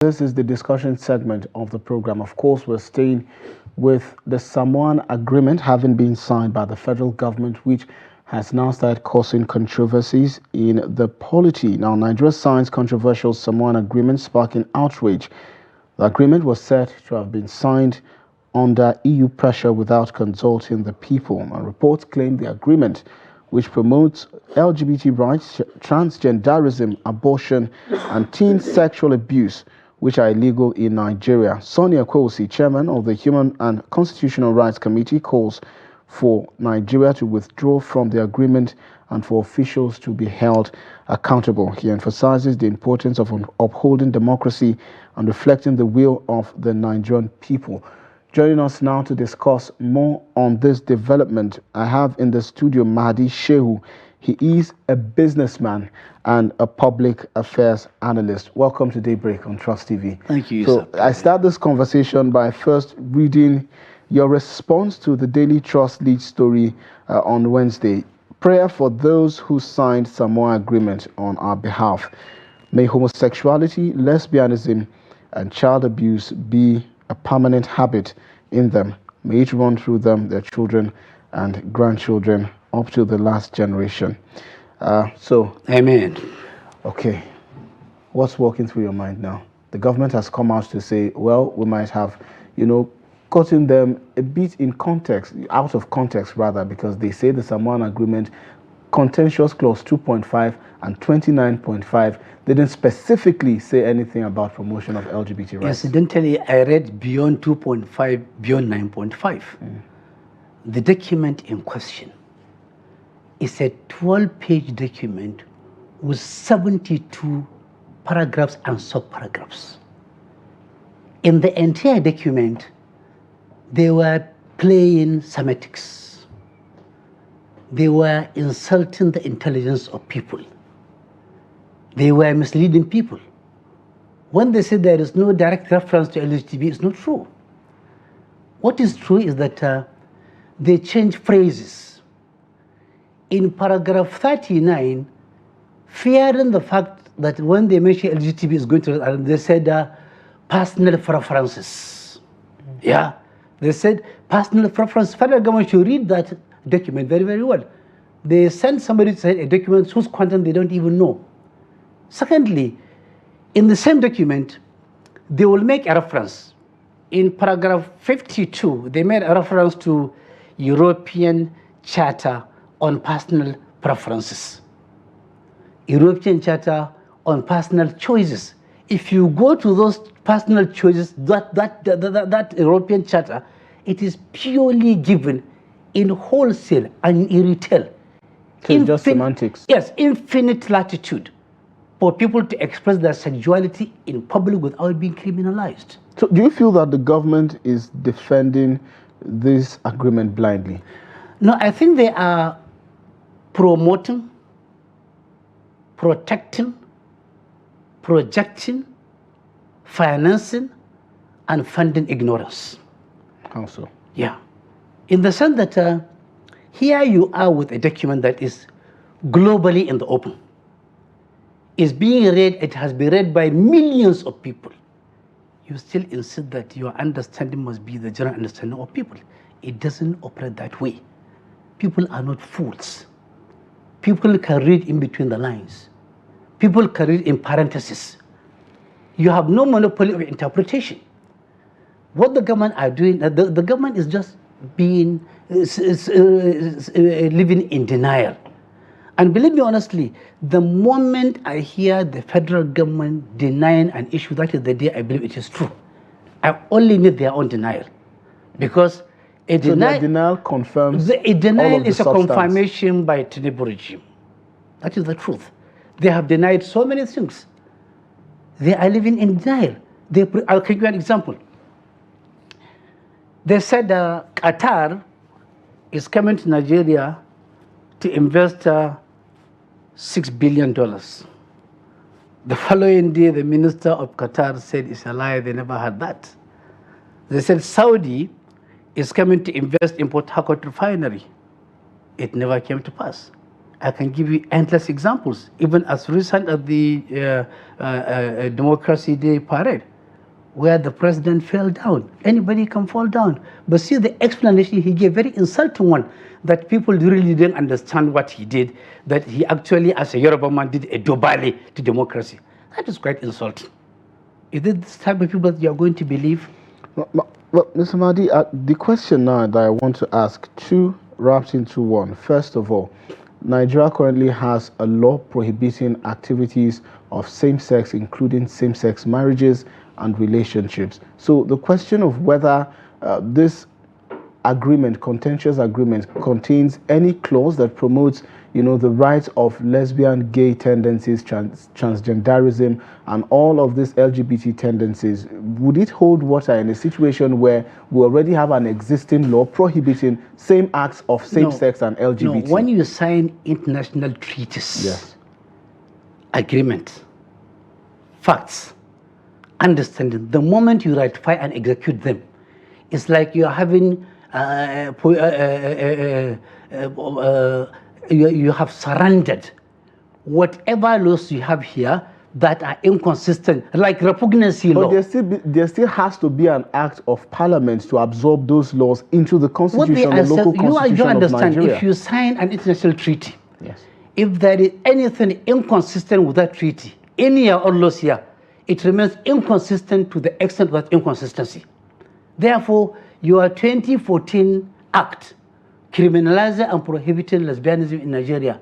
This is the discussion segment of the program. Of course, we're staying with the Samoan Agreement having been signed by the federal government, which has now started causing controversies in the polity. Now, Nigeria signs controversial Samoan Agreement, sparking outrage. The agreement was said to have been signed under EU pressure without consulting the people. And reports claim the agreement, which promotes LGBT rights, transgenderism, abortion, and teen sexual abuse, which are illegal in Nigeria. Sonny Akwosi, chairman of the Human and Constitutional Rights Committee, calls for Nigeria to withdraw from the agreement and for officials to be held accountable. He emphasizes the importance of upholding democracy and reflecting the will of the Nigerian people. Joining us now to discuss more on this development, I have in the studio Mahadi Shehu. He is a businessman and a public affairs analyst. Welcome to Daybreak on Trust TV. Thank you, sir. I start this conversation by first reading your response to the Daily Trust lead story on Wednesday. Prayer for those who signed Samoa Agreement on our behalf. May homosexuality, lesbianism, and child abuse be a permanent habit in them. May it run through them, their children and grandchildren, up to the last generation. Amen. Okay, what's walking through your mind now? The government has come out to say, well, we might have, gotten them a bit in context, out of context rather, because they say the Samoan Agreement, contentious clause 2.5 and 29.5 didn't specifically say anything about promotion of LGBT rights. Incidentally, I read beyond 2.5, beyond 9.5. The document in question is a 12-page document with 72 paragraphs and sub-paragraphs. In the entire document, they were playing semantics. They were insulting the intelligence of people. They were misleading people. When they said there is no direct reference to LGBT, it's not true. What is true is that they changed phrases. In paragraph 39, fearing the fact that when they mention LGBT is going to, they said personal preferences. Yeah, they said personal preference. Federal government should read that document very, very well. They send somebody to say a document whose content they don't even know. Secondly, in the same document, they will make a reference. In paragraph 52, they made a reference to European Charter on Personal Preferences. European Charter on Personal Choices. If you go to those personal choices, that European Charter, it is purely given in wholesale and in retail. So just semantics. Yes, infinite latitude for people to express their sexuality in public without being criminalized. So do you feel that the government is defending this agreement blindly? No, I think they are promoting, protecting, projecting, financing, and funding ignorance. How so? Yeah. In the sense that here you are with a document that is globally in the open. It's being read, it has been read by millions of people. You still insist that your understanding must be the general understanding of people. It doesn't operate that way. People are not fools. People can read in between the lines. People can read in parentheses. You have no monopoly of interpretation. What the government are doing, the government is just being, living in denial. And believe me honestly, the moment I hear the federal government denying an issue, that is the day I believe it is true. I only need their own denial. Because a denial confirms a denial is a substance. confirmation by tinubu regime. That is the truth. They have denied so many things. They are living in denial. I'll give you an example. They said Qatar is coming to Nigeria to invest $6 billion. The following day, the minister of Qatar said it's a lie, they never had that. They said Saudi is coming to invest in Port Harcourt refinery. It never came to pass. I can give you endless examples, even as recent as the Democracy Day parade, where the president fell down. Anybody can fall down. But see the explanation he gave, very insulting one, that people really didn't understand what he did, that he actually, as a Yoruba man, did a dobale to democracy. That is quite insulting. Is it this type of people that you are going to believe? Well, Mr. Mahadi, the question now that I want to ask, two wrapped into one. First of all, Nigeria currently has a law prohibiting activities of same-sex, including same-sex marriages and relationships. So the question of whether this agreement, contentious agreement, contains any clause that promotes, the rights of lesbian, gay tendencies, transgenderism, and all of these LGBT tendencies, would it hold water in a situation where we already have an existing law prohibiting same acts of same-sex and LGBT? No, when you sign international treaties, yes, agreements, facts, understanding, the moment you ratify and execute them, it's like you're having you have surrendered whatever laws you have here that are inconsistent, like repugnancy law. But there still has to be an act of parliament to absorb those laws into the constitution, the local constitution you understand, of Nigeria. if you sign an international treaty, yes, if there is anything inconsistent with that treaty, any or laws here, it remains inconsistent to the extent of that inconsistency. Therefore, your 2014 Act criminalizing and prohibiting lesbianism in Nigeria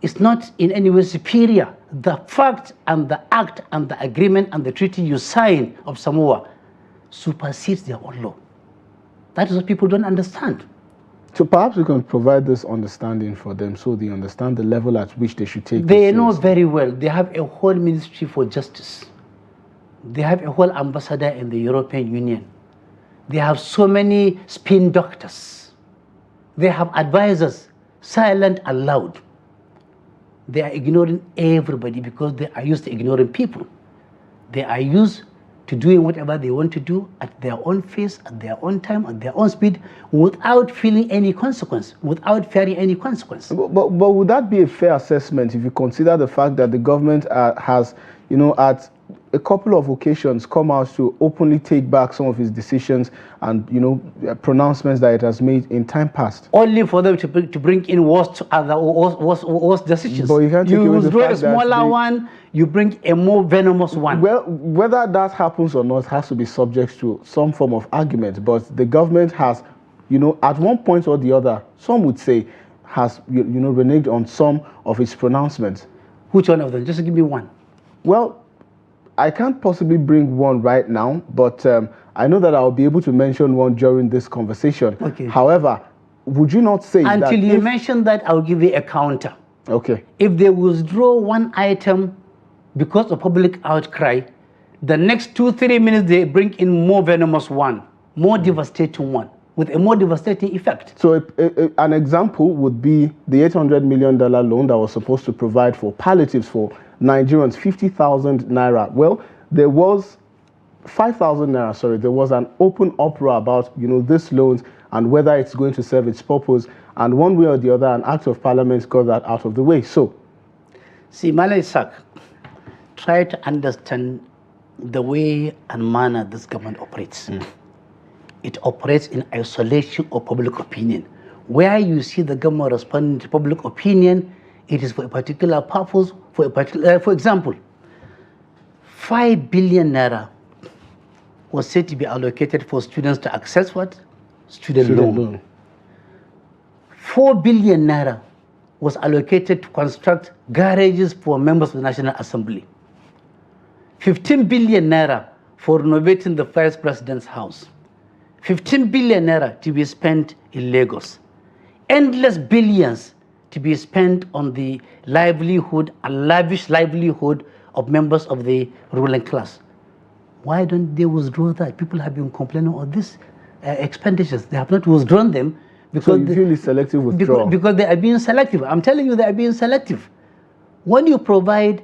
is not in any way superior. The fact and the act and the agreement and the treaty you sign of Samoa supersedes their own law. That is what people don't understand. So perhaps we can provide this understanding for them so they understand the level at which they should take They this know seriously. very well. They have a whole ministry for justice. They have a whole ambassador in the European Union. They have so many spin doctors. They have advisors, silent and loud. They are ignoring everybody because they are used to ignoring people. They are used to doing whatever they want to do at their own pace, at their own time, at their own speed, without feeling any consequence, without fearing any consequence. But would that be a fair assessment if you consider the fact that the government has, at a couple of occasions come out to openly take back some of its decisions and, pronouncements that it has made in time past? Only for them to bring in worse decisions. But you can't take you away the withdraw a fact that smaller one, you bring a more venomous one. Well, whether that happens or not has to be subject to some form of argument. But the government has, at one point or the other, some would say, has, reneged on some of its pronouncements. Which one of them? Just give me one. Well, I can't possibly bring one right now, but I know that I'll be able to mention one during this conversation. Okay. However, would you not say that until you mention that, I'll give you a counter. Okay. If they withdraw one item because of public outcry, the next 2-3 minutes they bring in more venomous one, more devastating one, with a more devastating effect. So an example would be the $800 million loan that was supposed to provide for palliatives for Nigerians, 50,000 naira. Well, there was 5,000 naira, sorry. There was an open uproar about, this loans and whether it's going to serve its purpose. And one way or the other, an act of parliament got that out of the way. So, see, Malay Sak, try to understand the way and manner this government operates. It operates in isolation of public opinion. Where you see the government responding to public opinion, it is for a particular purpose, for example, 5 billion naira was said to be allocated for students to access what? Student loan. 4 billion naira was allocated to construct garages for members of the National Assembly. 15 billion naira for renovating the Vice President's house. 15 billion naira to be spent in Lagos. Endless billions to be spent on the livelihood and lavish livelihood of members of the ruling class. Why don't they withdraw that? People have been complaining of these expenditures. They have not withdrawn them because so you feel it's selective withdrawal? Because they are being selective. I'm telling you, they are being selective. When you provide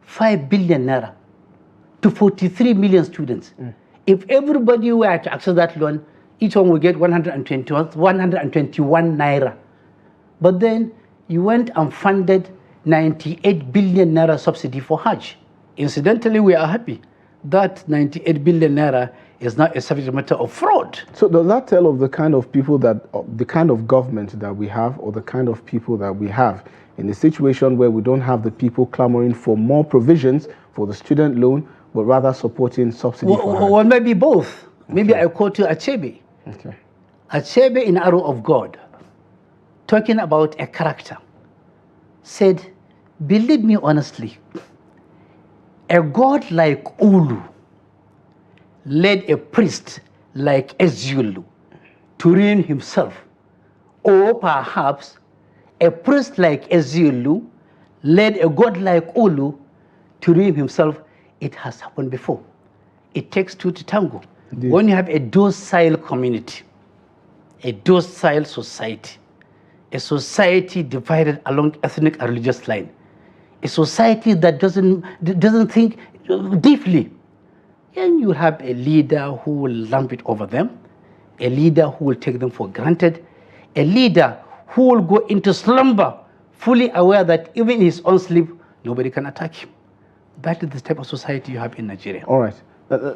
5 billion naira to 43 million students, if everybody were to access that loan, each one will get 121 naira. But then you went and funded 98 billion naira subsidy for Hajj. Incidentally, we are happy that 98 billion naira is not a subject matter of fraud. So does that tell of the kind of people that, the kind of government that we have, or the kind of people that we have in a situation where we don't have the people clamoring for more provisions for the student loan, but rather supporting subsidy for Hajj? Well, maybe both. Maybe Okay. I quote you Achebe. Okay. Achebe in Arrow of God, talking about a character, said, believe me honestly, a god like Ulu led a priest like Ezulu to ruin himself. Or perhaps a priest like Ezulu led a god like Ulu to ruin himself. It has happened before. It takes two to tango. Indeed. When you have a docile community, a docile society, a society divided along ethnic and religious line, a society that doesn't think deeply, and you have a leader who will lump it over them, a leader who will take them for granted, a leader who will go into slumber, fully aware that even in his own sleep, nobody can attack him. That is the type of society you have in Nigeria. All right.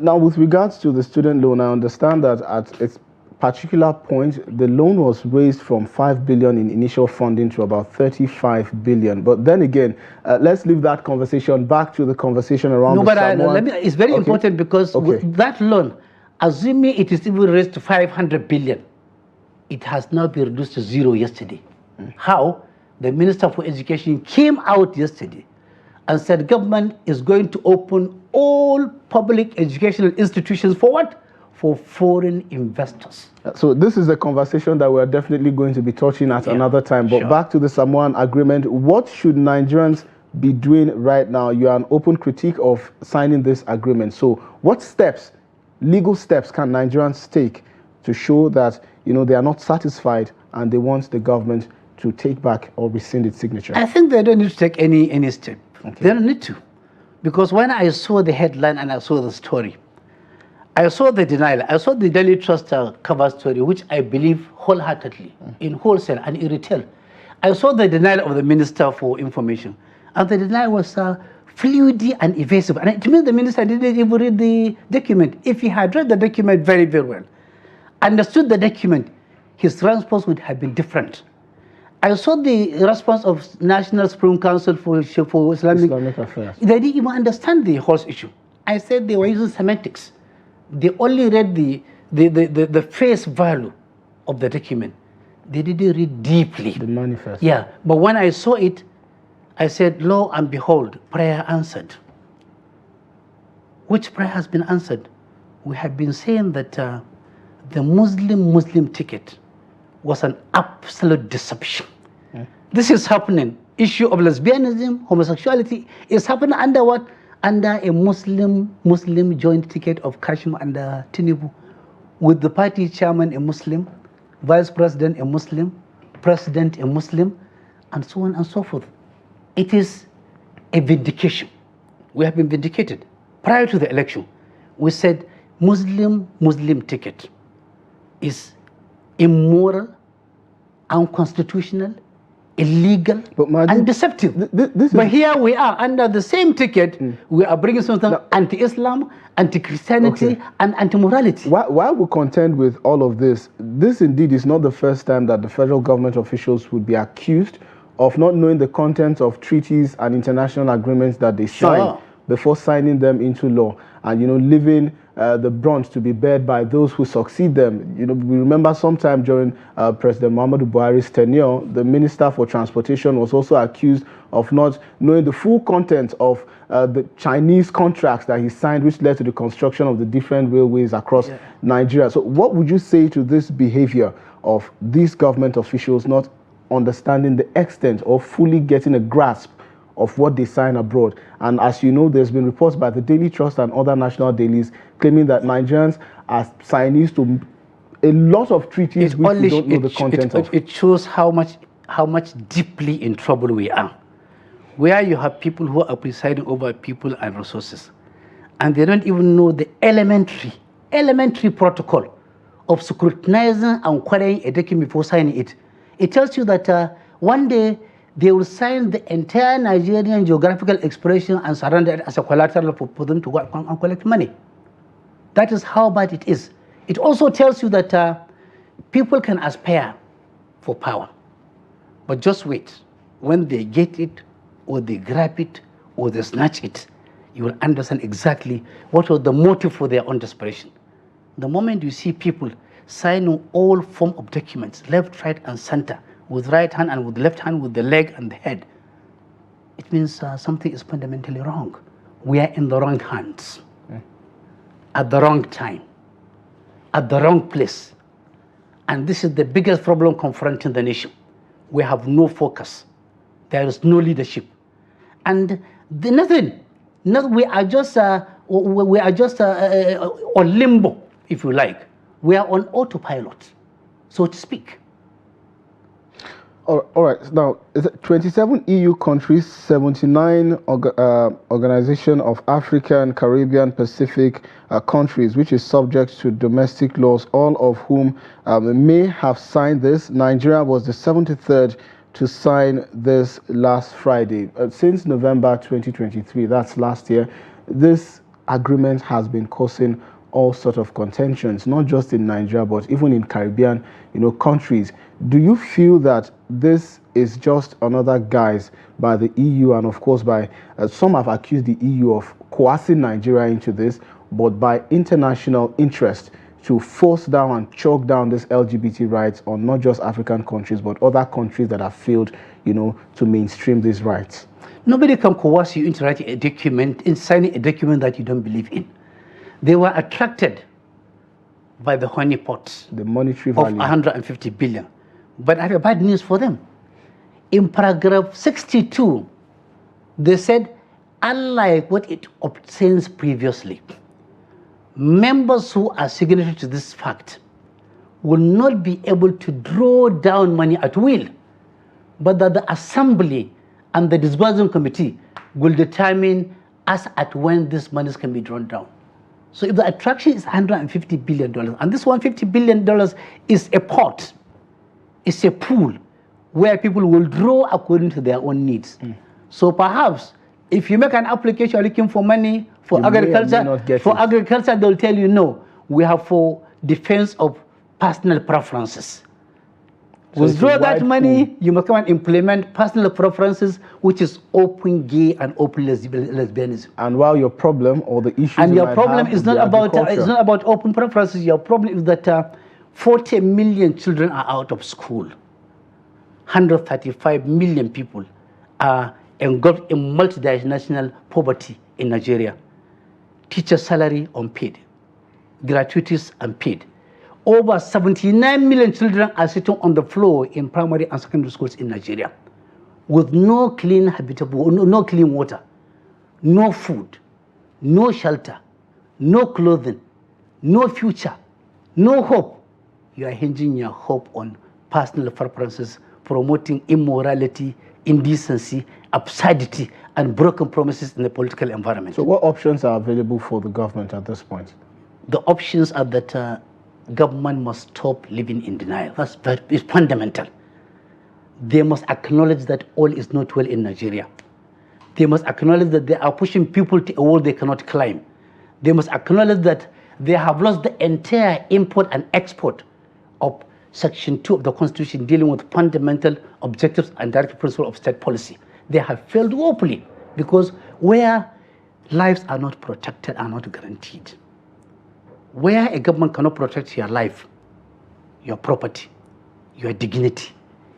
Now, with regards to the student loan, I understand that at its particular point, the loan was raised from 5 billion in initial funding to about 35 billion. But then again, let's leave that conversation back to the conversation around No, the but Samoan. it's very important because with that loan, assuming it is even raised to 500 billion, it has now been reduced to zero yesterday. How? The Minister for Education came out yesterday and said government is going to open all public educational institutions for what? For foreign investors. So this is a conversation that we're definitely going to be touching at another time. But back to the Samoan agreement, what should Nigerians be doing right now? You are an open critique of signing this agreement. So what steps, legal steps, can Nigerians take to show that, you know, they are not satisfied and they want the government to take back or rescind its signature? I think they don't need to take any step. Okay. They don't need to. Because when I saw the headline and I saw the story, I saw the denial. I saw the Daily Trust cover story, which I believe wholeheartedly, in wholesale and in retail. I saw the denial of the Minister for Information. And the denial was fluid and evasive. And it means the minister didn't even read the document. If he had read the document very, very well, understood the document, his response would have been different. I saw the response of National Supreme Council for Islamic Affairs. They didn't even understand the whole issue. I said they were using semantics. They only read the face value of the document. They didn't read deeply. The manifest. Yeah, but when I saw it, I said, lo and behold, prayer answered. Which prayer has been answered? We have been saying that the Muslim ticket was an absolute deception. Yeah. This is happening. Issue of lesbianism, homosexuality is happening under what? Under a Muslim joint ticket of Kashim and Tinubu, with the party chairman a Muslim, vice president a Muslim, president a Muslim, and so on and so forth. It is a vindication. We have been vindicated. Prior to the election, we said Muslim ticket is immoral, unconstitutional, illegal, and deceptive. But here we are under the same ticket. We are bringing something anti-Islam, anti-Christianity, and anti-morality. While we contend with all of this, this indeed is not the first time that the federal government officials would be accused of not knowing the contents of treaties and international agreements that they sign before signing them into law, and, you know, leaving the brunt to be bared by those who succeed them. You know, we remember sometime during President Muhammadu Buhari's tenure, the Minister for Transportation was also accused of not knowing the full content of the Chinese contracts that he signed, which led to the construction of the different railways across Nigeria. So what would you say to this behavior of these government officials not understanding the extent or fully getting a grasp of what they sign abroad? And as you know, there's been reports by the Daily Trust and other national dailies claiming that Nigerians are signees to a lot of treaties which we don't know the content of. It shows how much deeply in trouble we are. Where you have people who are presiding over people and resources, and they don't even know the elementary protocol of scrutinizing and querying a document before signing it. It tells you that one day they will sign the entire Nigerian geographical expression and surrender it as a collateral for them to go and collect money. That is how bad it is. It also tells you that people can aspire for power, but just wait. When they get it, or they grab it, or they snatch it, you will understand exactly what was the motive for their own desperation. The moment you see people signing all form of documents, left, right, and center, with right hand and with left hand, with the leg and the head, it means something is fundamentally wrong. We are in the wrong hands, at the wrong time, at the wrong place. And this is the biggest problem confronting the nation. We have no focus. There is no leadership. And nothing. We are just on limbo, if you like. We are on autopilot, so to speak. All right. Now, 27 EU countries, 79 Organization of African, Caribbean, Pacific countries, which is subject to domestic laws, all of whom may have signed this. Nigeria was the 73rd to sign this last Friday. Since November 2023, that's last year, this agreement has been causing all sorts of contentions, not just in Nigeria, but even in Caribbean, countries. Do you feel that this is just another guise by the EU, and of course by some have accused the EU of coercing Nigeria into this, but by international interest to force down and choke down this LGBT rights on not just African countries, but other countries that have failed, to mainstream these rights? Nobody can coerce you into writing a document, in signing a document that you don't believe in. They were attracted by the honeypot, the monetary value of 150 billion. But I have bad news for them. In paragraph 62, they said, unlike what it obtains previously, members who are signatory to this fact will not be able to draw down money at will, but that the assembly and the disbursement committee will determine as at when this money can be drawn down. So if the attraction is $150 billion, and this $150 billion is a pot, it's a pool where people will draw according to their own needs. So perhaps if you make an application looking for money for agriculture, they'll tell you no, we have for defense of personal preferences. So withdraw that money, pool. You must come and implement personal preferences, which is open gay and open lesbianism. And while your problem or the issue is not about open preferences. Your problem is that 40 million children are out of school. 135 million people are engulfed in multinational poverty in Nigeria. Teacher salary unpaid, gratuities unpaid. Over 79 million children are sitting on the floor in primary and secondary schools in Nigeria with no clean no clean water, no food, no shelter, no clothing, no future, no hope. You are hinging your hope on personal preferences, promoting immorality, indecency, absurdity, and broken promises in the political environment. So what options are available for the government at this point? The options are that government must stop living in denial. That is fundamental. They must acknowledge that all is not well in Nigeria. They must acknowledge that they are pushing people to a wall they cannot climb. They must acknowledge that they have lost the entire import and export of Section 2 of the Constitution dealing with fundamental objectives and direct principles of state policy. They have failed woefully because where lives are not protected, are not guaranteed, where a government cannot protect your life, your property, your dignity,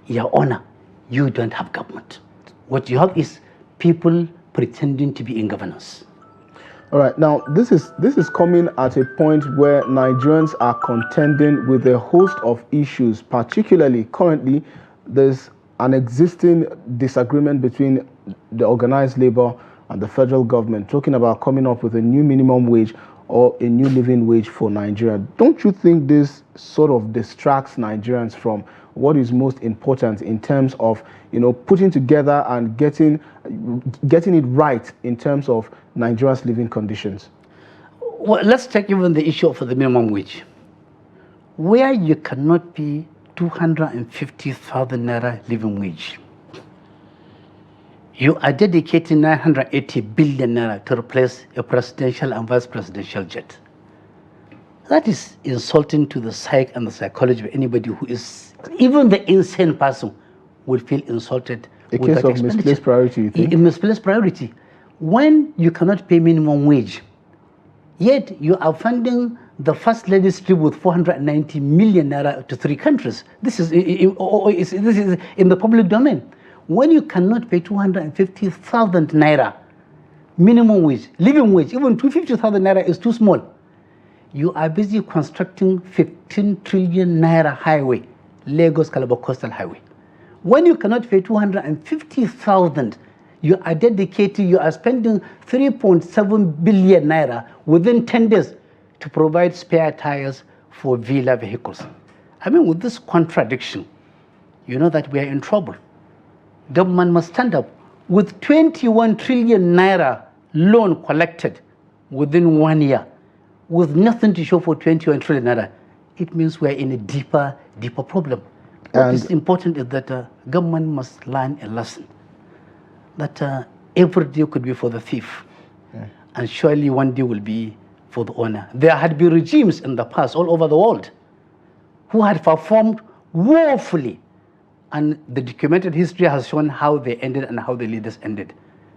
your honor, you don't have government. What you have is people pretending to be in governance. All right, now this is coming at a point where Nigerians are contending with a host of issues. Particularly currently, there's an existing disagreement between the organized labor and the federal government, talking about coming up with a new minimum wage or a new living wage for Nigeria. Don't you think this sort of distracts Nigerians from what is most important in terms of, putting together and getting it right in terms of Nigeria's living conditions? Well, let's take even the issue of the minimum wage. Where you cannot be 250,000 naira living wage, You are dedicating 980 billion naira to replace a presidential and vice presidential jet. That is insulting to the psyche and the psychology of anybody who is, even the insane person will feel insulted. A case of misplaced priority, you think? A misplaced priority. When you cannot pay minimum wage, yet you are funding the First Lady's trip with 490 million naira to 3 countries. This is in the public domain. When you cannot pay 250,000 naira minimum wage, living wage, even 250,000 naira is too small. You are busy constructing 15 trillion naira highway, Lagos Calabar Coastal Highway. When you cannot pay 250,000, you are spending 3.7 billion naira within 10 days to provide spare tires for Villa vehicles. I mean, with this contradiction, you know that we are in trouble. Government must stand up. With 21 trillion naira loan collected within 1 year, with nothing to show for 21 trillion naira, it means we are in a deeper problem. What is important is that government must learn a lesson that every day could be for the thief, and surely one day will be for the owner. There had been regimes in the past all over the world who had performed woefully, and the documented history has shown how they ended and how the leaders ended.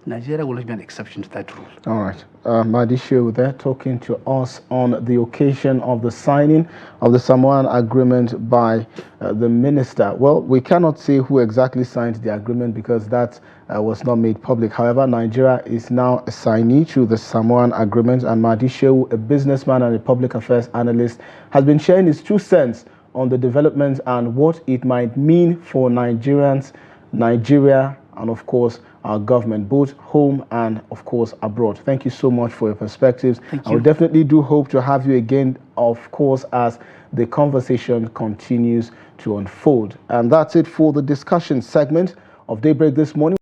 Nigeria will not be an exception to that rule. All right. Mahadi Shehu there talking to us on the occasion of the signing of the Samoan agreement by the minister. Well, we cannot say who exactly signed the agreement because that was not made public. However, Nigeria is now a signee to the Samoan agreement, and Mahadi Shehu, a businessman and a public affairs analyst, has been sharing his 2 cents on the developments and what it might mean for Nigerians, Nigeria, and of course our government, both home and of course abroad. Thank you so much for your perspectives. Thank you. I will definitely do hope to have you again, of course, as the conversation continues to unfold. And that's it for the discussion segment of Daybreak this morning.